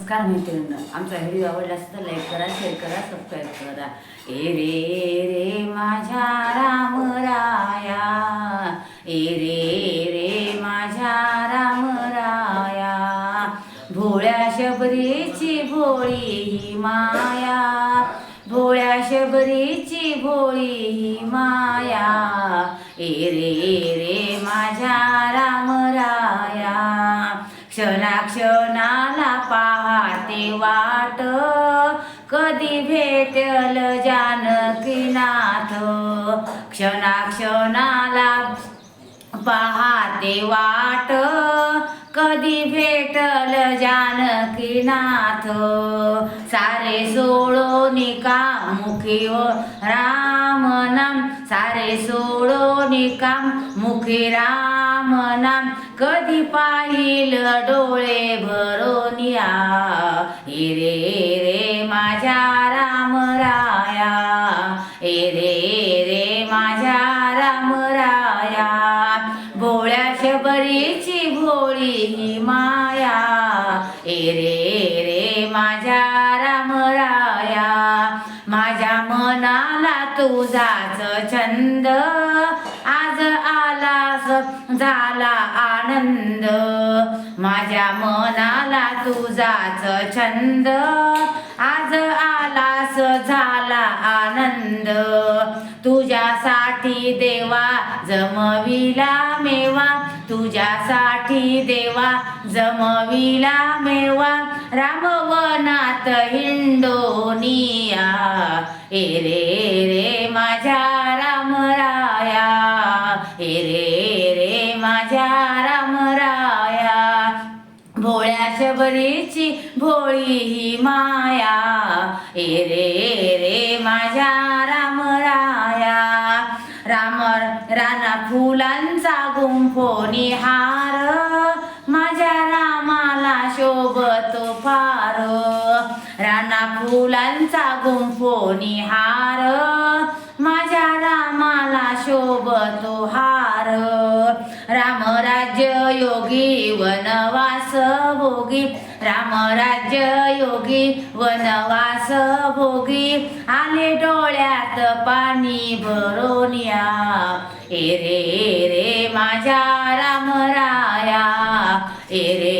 नमस्कार मैत्रिणींनो, आमचा व्हिडिओ आवडला असेल तर लाईक करा, शेअर करा, सबस्क्राईब करा. ए रे रे माझ्या राम राया, ए रे रे माझ्या राम राया, भोळ्या शबरीची भोळी ही माया, भोळ्या शबरीची भोळी ही माया, ए रे रे माझ्या राम राया. क्षणाक्षणाला पाहते वाट, कधी भेटल जानकीनाथ. क्षणाक्षणाला पाहते वाट, कधी भेटल जानकीनाथ. सारे सोडून काम मुखी हो राम नाम, सारे सोडून काम मुखी राम नाम. कधी पाहिल डोळे भरून या, ए रे रे माझ्या राम राया, ए रे रे माझ्या राम राया. भोळ्या शबरीची भोळी ही माया, ए रे रे माझ्या राम राया. माझ्या मनाला तुझाच छंद, आज आलास झाला आनंद. माझ्या मनाला तुझाच छंद, आज आलास झाला आनंद. तुझ्यासाठी देवा जमविला मेवा, तुझ्यासाठी देवा जमविला मेवा. रामवनात हिंडोनिया, ए रे रे माझ्या राम राया, ए रे रे माझ्या राम राया. भोळ्या शबरीची भोळी ही माया, ए रे रे माझ्या राम राया. राना फुलांचा गुंफोनी हार, माझ्या रामाला शोभतो फार. राना फुलांचा गुंफोनी हार, माझ्या रामाला शोभतो हार. राम राज्य योगी वनवास भोगी, राम राज्य योगी वनवास भोगी. आले डोळ्यात पाणी भरून या, ए रे रे माझ्या राम राया, ए रे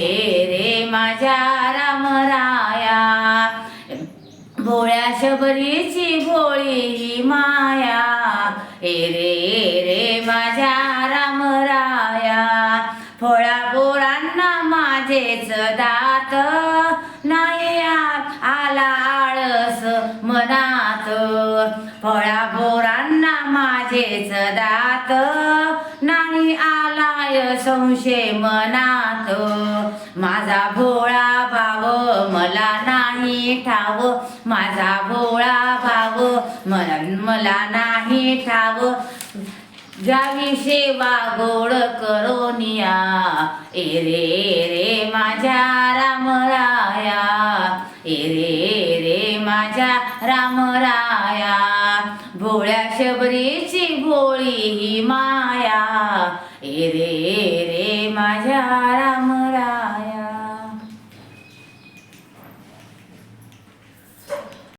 रे माझ्या राम राया. भोळ्या शबरीची भोळी ही माया, ए रे रे माझ्या राम राया. फळा बोरांना माझेच दात, नाही आला आळस मनात. फळा बोरांना माझेच दात, नाही आलाय संशय मनात. माझा भोळा भाव मला नाही ठाव, माझा भोळा भाव मला नाही ठाव. जावी सेवा गोड करोनिया, ए रे रे माझ्या राम राया, ए रे रे माझ्या राम राया. भोळ्या शबरीची भोळी ही माया, ए रे रे माझ्या